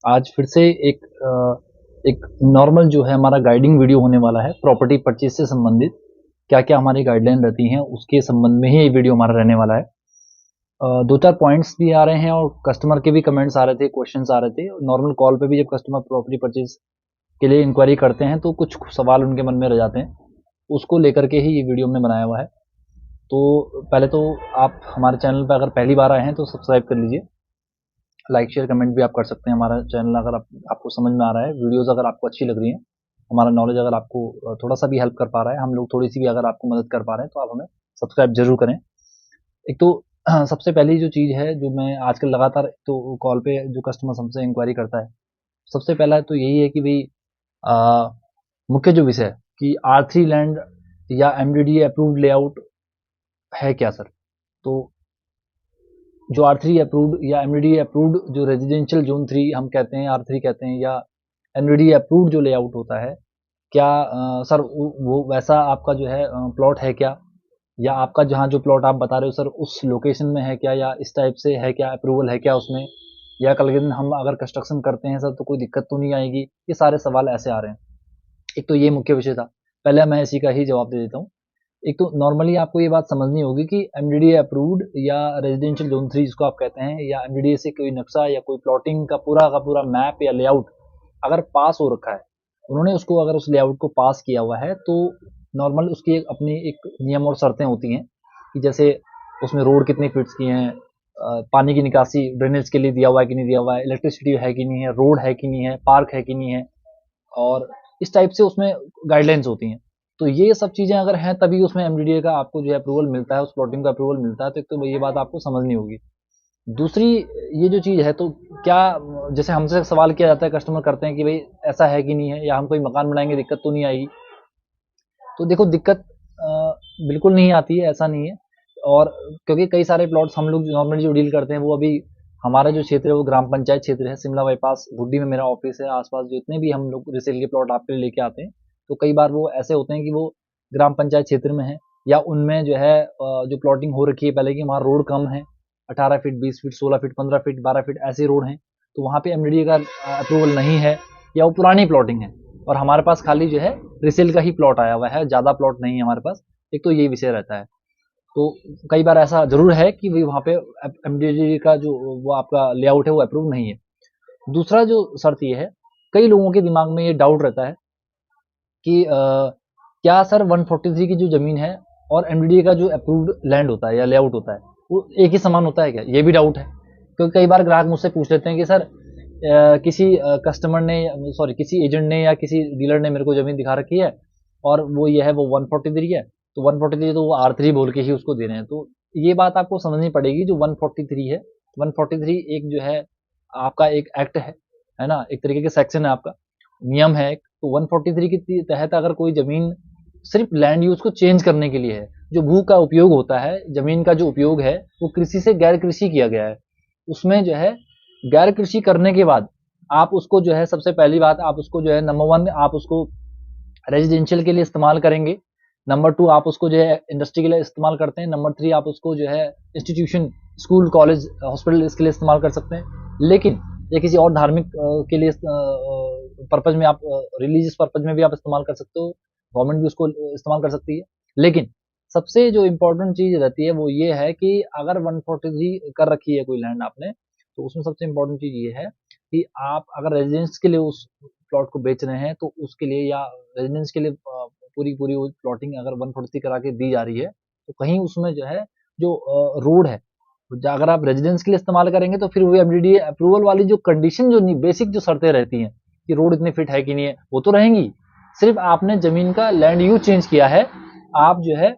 आज फिर से एक नॉर्मल जो है हमारा गाइडिंग वीडियो होने वाला है प्रॉपर्टी परचेज से संबंधित। क्या-क्या हमारी गाइडलाइन रहती हैं उसके संबंध में ही ये वीडियो हमारा रहने वाला है। 2-4 पॉइंट्स भी आ रहे हैं और कस्टमर के भी कमेंट्स आ रहे थे, क्वेश्चंस आ रहे थे। नॉर्मल कॉल पे भी जब कस्टमर प्रॉपर्टी परचेज के लिए इंक्वायरी करते हैं तो कुछ सवाल उनके मन में रह जाते हैं। उसको लेकर के ही ये वीडियो हमने बनाया हुआ है। तो पहले तो आप हमारे चैनल पे अगर पहली बार आए हैं तो सब्सक्राइब कर लीजिए। लाइक शेयर कमेंट भी आप कर सकते हैं। हमारा चैनल अगर आपको समझ में आ रहा है, वीडियोस अगर आपको अच्छी लग रही हैं, हमारा नॉलेज अगर आपको थोड़ा सा भी हेल्प कर पा रहा है, हम लोग थोड़ी सी भी अगर आपको मदद कर पा रहे हैं तो आप हमें सब्सक्राइब जरूर करें। एक तो सबसे पहली जो चीज़ है जो मैं आजकल लगातार तो कॉल पे जो कस्टमर हमसे इंक्वायरी करता है, सबसे पहला तो यही है कि भाई मुख्य जो विषय है कि R3 लैंड या MDDA अप्रूव्ड लेआउट है क्या सर? तो जो R3 अप्रूव्ड या MDDA अप्रूव्ड जो रेजिडेंशियल जोन 3 हम कहते हैं, R3 कहते हैं या MDDA अप्रूव्ड जो लेआउट होता है, क्या सर वो वैसा आपका जो है प्लॉट है क्या? या आपका जहाँ जो प्लॉट आप बता रहे हो सर उस लोकेशन में है क्या या इस टाइप से है क्या, अप्रूवल है क्या उसमें? या कल के दिन हम अगर कंस्ट्रक्शन करते हैं सर तो कोई दिक्कत तो नहीं आएगी? ये सारे सवाल ऐसे आ रहे हैं। एक तो ये मुख्य विषय था। पहले मैं इसी का ही जवाब दे देता हूँ। एक तो नॉर्मली आपको ये बात समझनी होगी कि एमडीडीए अप्रूव्ड या रेजिडेंशियल जोन 3 जिसको आप कहते हैं या एमडीडीए से कोई नक्शा या कोई प्लॉटिंग का पूरा मैप या लेआउट अगर पास हो रखा है, उन्होंने उसको अगर उस लेआउट को पास किया हुआ है तो नॉर्मल उसकी अपनी एक नियम और शर्तें होती हैं कि जैसे उसमें रोड कितने फीट्स की हैं, पानी की निकासी ड्रेनेज के लिए दिया हुआ है कि नहीं दिया हुआ है, इलेक्ट्रिसिटी है कि नहीं है, रोड है कि नहीं है, पार्क है कि नहीं है, और इस टाइप से उसमें गाइडलाइंस होती हैं। तो ये सब चीज़ें अगर हैं तभी उसमें एमडीडीए का आपको जो है अप्रूवल मिलता है, उस प्लॉटिंग का अप्रूवल मिलता है, तो एक तो ये बात आपको समझनी होगी। दूसरी ये जो चीज़ है तो क्या जैसे हमसे सवाल किया जाता है, कस्टमर करते हैं कि भाई ऐसा है कि नहीं है या हम कोई मकान बनाएँगे दिक्कत तो नहीं आएगी? तो देखो दिक्कत बिल्कुल नहीं आती है, ऐसा नहीं है। और क्योंकि कई सारे प्लॉट्स हम लोग नॉर्मली जो डील करते हैं वो अभी हमारा जो क्षेत्र है वो ग्राम पंचायत क्षेत्र है, शिमला बाईपास गुड्डी में मेरा ऑफिस है। आसपास जितने भी हम लोग रिसेल के प्लॉट आपके लिए लेके आते हैं, तो कई बार वो ऐसे होते हैं कि वो ग्राम पंचायत क्षेत्र में है या उनमें जो है जो प्लॉटिंग हो रखी है पहले की, वहाँ रोड कम है, 18 feet, 20 feet, 16 feet, 15 feet, 12 feet ऐसे रोड हैं, तो वहाँ पे एमडीडीए का अप्रूवल नहीं है या वो पुरानी प्लॉटिंग है और हमारे पास खाली जो है रिसेल का ही प्लॉट आया हुआ है, ज़्यादा प्लॉट नहीं है हमारे पास। एक तो ये विषय रहता है। तो कई बार ऐसा ज़रूर है कि भाई वहाँ पे एमडीडीए का जो वो आपका लेआउट है वो अप्रूव नहीं है। दूसरा जो शर्त ये है, कई लोगों के दिमाग में ये डाउट रहता है कि क्या सर 143 की जो ज़मीन है और एमडीडीए का जो अप्रूव्ड लैंड होता है या लेआउट होता है, वो एक ही समान होता है क्या? ये भी डाउट है। क्योंकि कई बार ग्राहक मुझसे पूछ लेते हैं कि सर किसी कस्टमर ने सॉरी किसी एजेंट ने या किसी डीलर ने मेरे को ज़मीन दिखा रखी है और वो ये है वो 143 है, तो 143 तो वो R3 बोल के ही उसको दे रहे हैं। तो ये बात आपको समझनी पड़ेगी, जो 143 है, 143 एक जो है आपका एक एक्ट है ना? एक तरीके के सेक्शन है आपका, नियम है एक। तो 143 के तहत अगर कोई ज़मीन सिर्फ लैंड यूज़ को चेंज करने के लिए है, जो भू का उपयोग होता है, ज़मीन का जो उपयोग है, वो कृषि से गैर कृषि किया गया है। उसमें जो है गैर कृषि करने के बाद आप उसको जो है सबसे पहली बात आप उसको जो है नंबर 1 आप उसको रेजिडेंशियल के लिए इस्तेमाल करेंगे। नंबर 2 आप उसको जो है इंडस्ट्री के लिए इस्तेमाल करते हैं। नंबर 3 आप उसको जो है इंस्टीट्यूशन, स्कूल, कॉलेज, हॉस्पिटल इसके लिए इस्तेमाल कर सकते हैं। लेकिन ये किसी और धार्मिक के लिए पर्पज़ में आप रिलीजियस पर्पज़ में भी आप इस्तेमाल कर सकते हो। गवर्नमेंट भी उसको इस्तेमाल कर सकती है। लेकिन सबसे जो इम्पोर्टेंट चीज़ रहती है वो ये है कि अगर 143 कर रखी है कोई लैंड आपने, तो उसमें सबसे इम्पोर्टेंट चीज़ ये है कि आप अगर रेज़िडेंस के लिए उस प्लॉट को बेच रहे हैं तो उसके लिए या रेज़िडेंस के लिए पूरी वो प्लॉटिंग अगर 143 करा के दी जा रही है, तो कहीं उसमें जो है जो रोड है, अगर आप रेज़िडेंस के लिए इस्तेमाल करेंगे तो फिर वो एमडीडीए अप्रूवल वाली जो कंडीशन जो बेसिक जो शर्तें रहती हैं कि रोड इतने फिट है कि नहीं है, वो तो रहेंगी। सिर्फ आपने ज़मीन का लैंड यूज़ चेंज किया है। आप जो है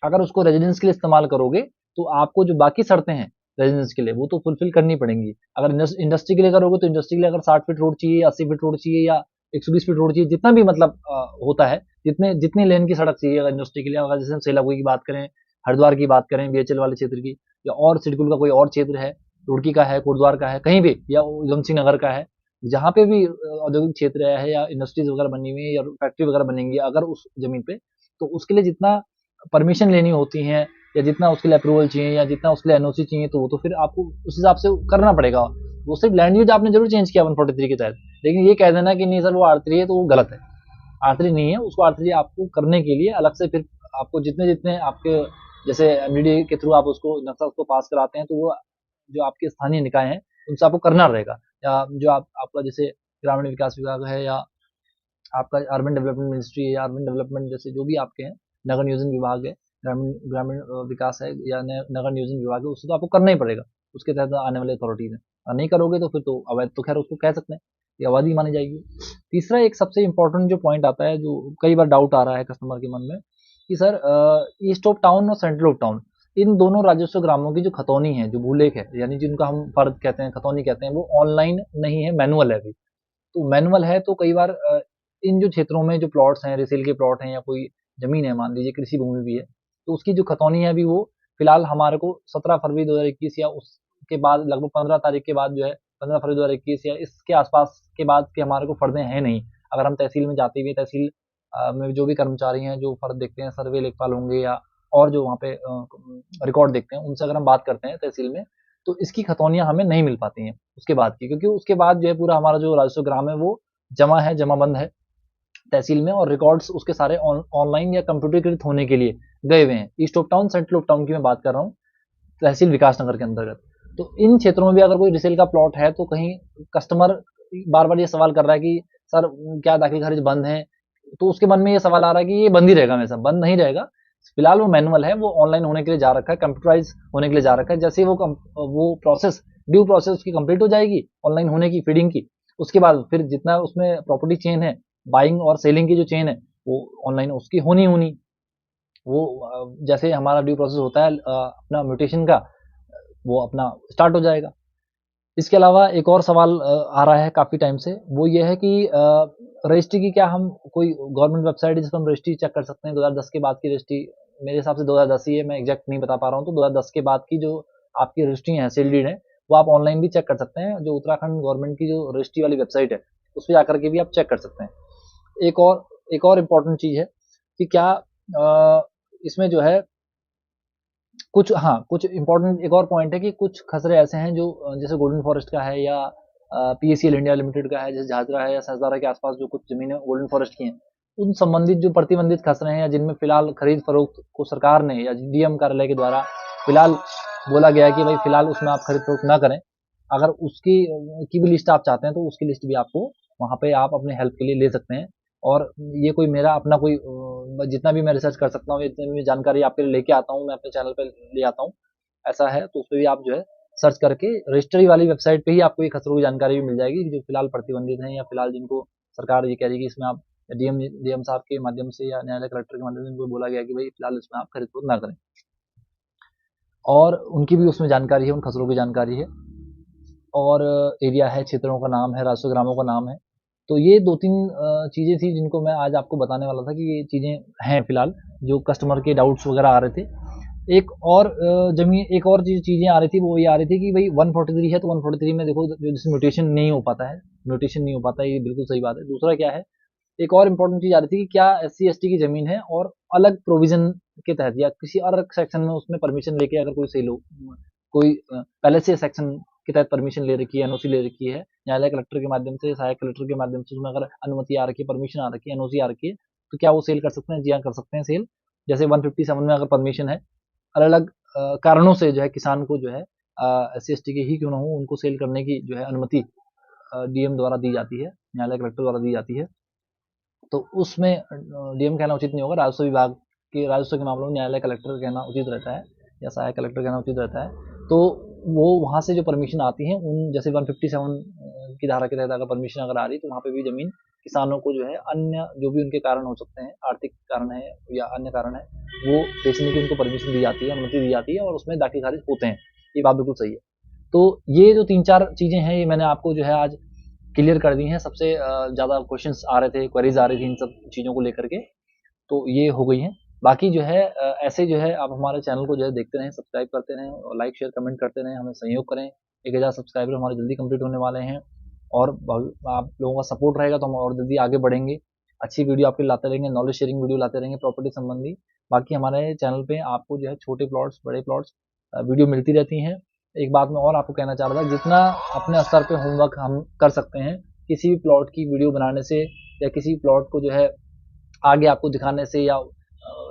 अगर उसको रेजिडेंस के लिए इस्तेमाल करोगे तो आपको जो बाकी शर्तें हैं रेजिडेंस के लिए वो तो फुलफिल करनी पड़ेंगी। अगर इंडस्ट्री के लिए करोगे तो इंडस्ट्री के लिए अगर 60 फीट रोड चाहिए, 80 फीट रोड चाहिए या 120 फीट रोड चाहिए, जितना भी मतलब होता है, जितनी लेन की सड़क चाहिए अगर इंडस्ट्री के लिए, अगर जैसे हम सेलापुरी की बात करें, हरिद्वार की बात करें, बीएचएल वाले क्षेत्र की, या और सिडकुल का कोई और क्षेत्र है, रुड़की का है, कोटद्वार का है, कहीं भी, या उधम सिंह नगर का है, जहाँ पे भी औद्योगिक क्षेत्र है या इंडस्ट्रीज वगैरह बनी हुई है या फैक्ट्री वगैरह बनेंगी अगर उस जमीन पे, तो उसके लिए जितना परमिशन लेनी होती हैं या जितना उसके लिए अप्रूवल चाहिए या जितना उसके लिए एनओसी चाहिए, तो वो तो फिर आपको उस हिसाब से करना पड़ेगा। वो सिर्फ लैंड यूज आपने जरूर चेंज किया 143 के तहत, लेकिन ये कह देना कि नहीं सर वो R3 है तो वो गलत है। R3 नहीं है, उसको R3 आपको करने के लिए अलग से फिर आपको जितने जितने आपके जैसे MDDA के थ्रू आप उसको नक्शा उसको पास कराते हैं, तो वो जो आपके स्थानीय निकाय हैं उनसे आपको करना रहेगा, या जो आपका जैसे ग्रामीण विकास विभाग है, या आपका अर्बन डेवलपमेंट मिनिस्ट्री है, या अर्बन डेवलपमेंट जैसे जो भी आपके हैं, नगर नियोजन विभाग है, ग्रामीण ग्रामीण विकास है, या नगर नियोजन विभाग है, उससे तो आपको करना ही पड़ेगा, उसके तहत आने वाले अथॉरिटीज है। नहीं करोगे तो फिर तो अवैध, तो खैर उसको कह सकते हैं, ये अवैध मानी जाएगी। तीसरा एक सबसे इंपॉर्टेंट जो पॉइंट आता है, जो कई बार डाउट आ रहा है कस्टमर के मन में, कि सर ईस्ट ऑफ टाउन और सेंट्रल ऑफ टाउन, इन दोनों राजस्व ग्रामों की जो खतौनी है, जो भूलेख है, यानी जिनका हम फर्द कहते हैं, खतौनी कहते हैं, वो ऑनलाइन नहीं है, मैनुअल है अभी। तो मैनुअल है तो कई बार इन जो क्षेत्रों में जो प्लॉट्स हैं, रिसेल के प्लॉट हैं, या कोई जमीन है, मान लीजिए कृषि भूमि भी है, तो उसकी जो खतौनी है अभी वो फिलहाल हमारे को 17 फरवरी 2021 या उसके बाद लगभग 15 तारीख के बाद जो है, 15 फरवरी 2021 या इसके आसपास के बाद के हमारे को फर्दें हैं नहीं। अगर हम तहसील में जाते हुए, तहसील में जो भी कर्मचारी हैं जो फर्द देखते हैं, सर्वे लेखपाल होंगे या और जो वहाँ पे रिकॉर्ड देखते हैं, उनसे अगर हम बात करते हैं तहसील में, तो इसकी खतौनियाँ हमें नहीं मिल पाती हैं उसके बाद की, क्योंकि उसके बाद जो है पूरा हमारा जो राजस्व ग्राम है वो जमा है, जमाबंद है तहसील में, और रिकॉर्ड्स उसके सारे ऑनलाइन या कंप्यूटरीकृत होने के लिए गए हुए हैं। East of town, central of town की मैं बात कर रहा हूँ, तहसील विकास नगर के अंतर्गत। तो इन क्षेत्रों में भी अगर कोई रिसेल का प्लॉट है, तो कहीं कस्टमर बार बार ये सवाल कर रहा है कि सर क्या दाखिल खारिज बंद है, तो उसके मन में ये सवाल आ रहा है कि ये बंद ही रहेगा, हमेशा बंद नहीं रहेगा। फिलहाल वो मैनुअल है, वो ऑनलाइन होने के लिए जा रखा है, कंप्यूटराइज होने के लिए जा रखा है। जैसे वो प्रोसेस, ड्यू प्रोसेस उसकी कंप्लीट हो जाएगी ऑनलाइन होने की, फीडिंग की, उसके बाद फिर जितना उसमें प्रॉपर्टी चेन है, बाइंग और सेलिंग की जो चेन है, वो ऑनलाइन उसकी होनी होनी। वो जैसे हमारा ड्यू प्रोसेस होता है अपना म्यूटेशन का, वो अपना स्टार्ट हो जाएगा। इसके अलावा एक और सवाल आ रहा है काफ़ी टाइम से, वो ये है कि रजिस्ट्री की क्या हम कोई गवर्नमेंट वेबसाइट है जिस पर हम रजिस्ट्री चेक कर सकते हैं? 2010 के बाद की रजिस्ट्री, मेरे हिसाब से 2010 ही है, मैं एग्जैक्ट नहीं बता पा रहा हूँ। तो 2010 के बाद की जो आपकी रजिस्ट्री है, सेल डीड है, वो आप ऑनलाइन भी चेक कर सकते हैं। जो उत्तराखंड गवर्नमेंट की जो रजिस्ट्री वाली वेबसाइट है, उस पर जाकर के भी आप चेक कर सकते हैं। एक और इम्पोर्टेंट चीज़ है कि क्या इसमें जो है कुछ इम्पोर्टेंट एक और पॉइंट है कि कुछ खसरे ऐसे हैं जो जैसे गोल्डन फॉरेस्ट का है, या PACL इंडिया लिमिटेड का है, जैसे झाझरा है या सहजदारा के आसपास जो कुछ जमीनें गोल्डन फॉरेस्ट की हैं, उन संबंधित जो प्रतिबंधित खसरे हैं, या जिनमें फिलहाल खरीद फरोख्त को सरकार ने या डीएम कार्यालय के द्वारा फिलहाल बोला गया है कि भाई फिलहाल उसमें आप खरीद फरोख्त ना करें। अगर उसकी की भी लिस्ट आप चाहते हैं, तो उसकी लिस्ट भी आपको वहाँ पे आप अपने हेल्प के लिए ले सकते हैं। और ये कोई मेरा अपना कोई जितना भी मैं रिसर्च कर सकता हूँ, जितनी भी जानकारी आपके लिए लेके आता हूँ, मैं अपने चैनल पे ले आता हूँ, ऐसा है तो उस पर भी आप जो है सर्च करके रजिस्ट्री वाली वेबसाइट पे ही आपको ये खसरों की जानकारी भी मिल जाएगी, जो फिलहाल प्रतिबंधित हैं, या फिलहाल जिनको सरकार ये कह रही है कि इसमें आप डीएम साहब के माध्यम से या न्यायालय कलेक्टर के माध्यम से इनको बोला गया कि भाई फिलहाल इसमें आप खरीद फरोख्त ना करें, और उनकी भी उसमें जानकारी है, उन खसरों की जानकारी है, और एरिया है, क्षेत्रों का नाम है, राजस्व ग्रामों का नाम है। तो ये 2-3 चीज़ें थी जिनको मैं आज आपको बताने वाला था कि ये चीज़ें हैं फिलहाल, जो कस्टमर के डाउट्स वगैरह आ रहे थे। एक और चीज़ें आ रही थी, वो ये आ रही थी कि भाई 143 है, तो 143 में देखो जैसे म्यूटेशन नहीं हो पाता है, ये बिल्कुल सही बात है। दूसरा क्या है, एक और इम्पोर्टेंट चीज़ आ रही थी कि क्या SC/ST की ज़मीन है और अलग प्रोविज़न के तहत या किसी अलग सेक्शन में उसमें परमिशन लेके अगर कोई सेल हो, कोई पहले से सेक्शन के तहत परमिशन ले रखी है, एनओसी ले रखी है, न्यायालय कलेक्टर के माध्यम से, सहायक कलेक्टर के माध्यम से, उसमें अगर अनुमति आ रखी है, परमिशन आ रखी है, एनओसी आ रखी है, तो क्या वो सेल कर सकते हैं? जी हाँ, कर सकते हैं सेल। जैसे 157 में अगर परमिशन है, अलग-अलग कारणों से जो है किसान को जो है SC/ST के ही क्यों ना हो, उनको सेल करने की जो है अनुमति डीएम द्वारा दी जाती है, न्यायालय कलेक्टर द्वारा दी जाती है। तो उसमें डीएम कहना उचित नहीं होगा, राजस्व विभाग के राजस्व के मामलों में न्यायालय कलेक्टर कहना उचित रहता है, या सहायक कलेक्टर कहना उचित रहता है। तो वो वहाँ से जो परमिशन आती है, उन जैसे 157 की धारा के तहत अगर परमिशन अगर आ रही, तो वहाँ पे भी ज़मीन किसानों को जो है अन्य जो भी उनके कारण हो सकते हैं, आर्थिक कारण है या अन्य कारण है, वो बेचने की उनको परमिशन दी जाती है, अनुमति दी जाती है, और उसमें दाखिल खारिज होते हैं। ये बात बिल्कुल सही है। तो ये जो 3-4 चीज़ें हैं, ये मैंने आपको जो है आज क्लियर कर दी हैं। सबसे ज़्यादा क्वेश्चंस आ रहे थे, क्वेरीज आ रही थी इन सब चीज़ों को लेकर के, तो ये हो गई हैं। बाकी जो है ऐसे जो है आप हमारे चैनल को जो है देखते रहें, सब्सक्राइब करते रहें, और लाइक शेयर कमेंट करते रहें, हमें सहयोग करें। 1000 सब्सक्राइबर हमारे जल्दी कंप्लीट होने वाले हैं, और आप लोगों का सपोर्ट रहेगा तो हम और जल्दी आगे बढ़ेंगे। अच्छी वीडियो आपके लाते रहेंगे, नॉलेज शेयरिंग वीडियो लाते रहेंगे प्रॉपर्टी संबंधी। बाकी हमारे चैनल पे आपको जो है छोटे प्लॉट्स, बड़े प्लॉट्स वीडियो मिलती रहती हैं। एक बात मैं और आपको कहना चाह रहा था, जितना अपने स्तर पे होमवर्क हम कर सकते हैं किसी भी प्लॉट की वीडियो बनाने से या किसी प्लॉट को जो है आगे आपको दिखाने से या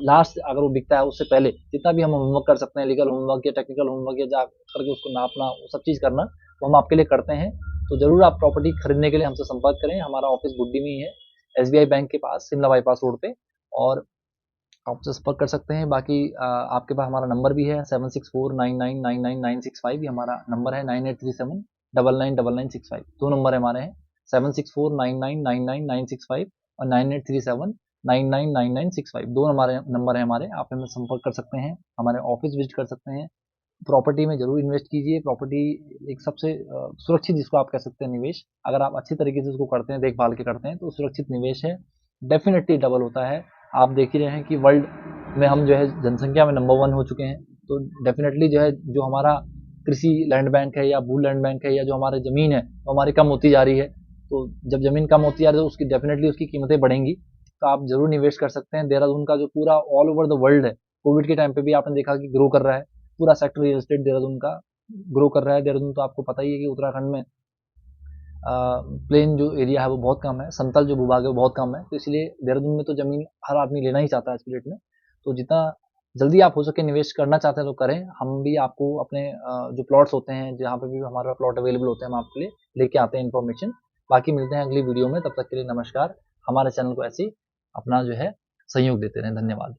लास्ट अगर वो बिकता है उससे पहले जितना भी हम होमवर्क कर सकते हैं, लीगल होमवर्क या टेक्निकल होमवर्क या जा करके उसको नापना, वो सब चीज़ करना, वो हम आपके लिए करते हैं। तो ज़रूर आप प्रॉपर्टी खरीदने के लिए हमसे संपर्क करें। हमारा ऑफिस गुड्डी में ही है, एसबीआई बैंक के पास, शिमला बाईपास रोड पे, और आप हमसे संपर्क कर सकते हैं। बाकी आपके पास हमारा नंबर भी है 7649999965, ये हमारा नंबर है। 9837999965, दो नंबर हमारे हैं, 7649999965 और 9837999965, दो हमारे नंबर है हमारे। आप हमें संपर्क कर सकते हैं, हमारे ऑफिस विजिट कर सकते हैं। प्रॉपर्टी में ज़रूर इन्वेस्ट कीजिए। प्रॉपर्टी एक सबसे सुरक्षित, जिसको आप कह सकते हैं, निवेश। अगर आप अच्छी तरीके से उसको करते हैं, देखभाल के करते हैं, तो सुरक्षित निवेश है, डेफिनेटली डबल होता है। आप देख ही रहे हैं कि वर्ल्ड में हम जो है जनसंख्या में नंबर 1 हो चुके हैं, तो डेफिनेटली जो है जो हमारा कृषि लैंड बैंक है या भू लैंड बैंक है या जो हमारी ज़मीन है वो हमारी कम होती जा रही है। तो जब ज़मीन कम होती जा रही है तो उसकी डेफिनेटली उसकी कीमतें बढ़ेंगी। तो आप ज़रूर निवेश कर सकते हैं। देहरादून का जो पूरा ऑल ओवर द वर्ल्ड है, कोविड के टाइम पे भी आपने देखा कि ग्रो कर रहा है। पूरा सेक्टर रियल एस्टेट देहरादून का ग्रो कर रहा है। देहरादून तो आपको पता ही है कि उत्तराखंड में प्लेन जो एरिया है वो बहुत कम है, समतल जो भूभाग है वो बहुत कम है, तो इसलिए देहरादून में तो ज़मीन हर आदमी लेना ही चाहता है इस रेट में। तो जितना जल्दी आप हो सके निवेश करना चाहते हैं तो करें। हम भी आपको अपने जो प्लॉट्स होते हैं, जहाँ पे भी हमारे प्लॉट अवेलेबल होते हैं, हम आपके लिए लेके आते हैं इन्फॉर्मेशन। बाकी मिलते हैं अगली वीडियो में, तब तक के लिए नमस्कार। हमारे चैनल को ऐसे ही अपना जो है सहयोग देते रहें। धन्यवाद।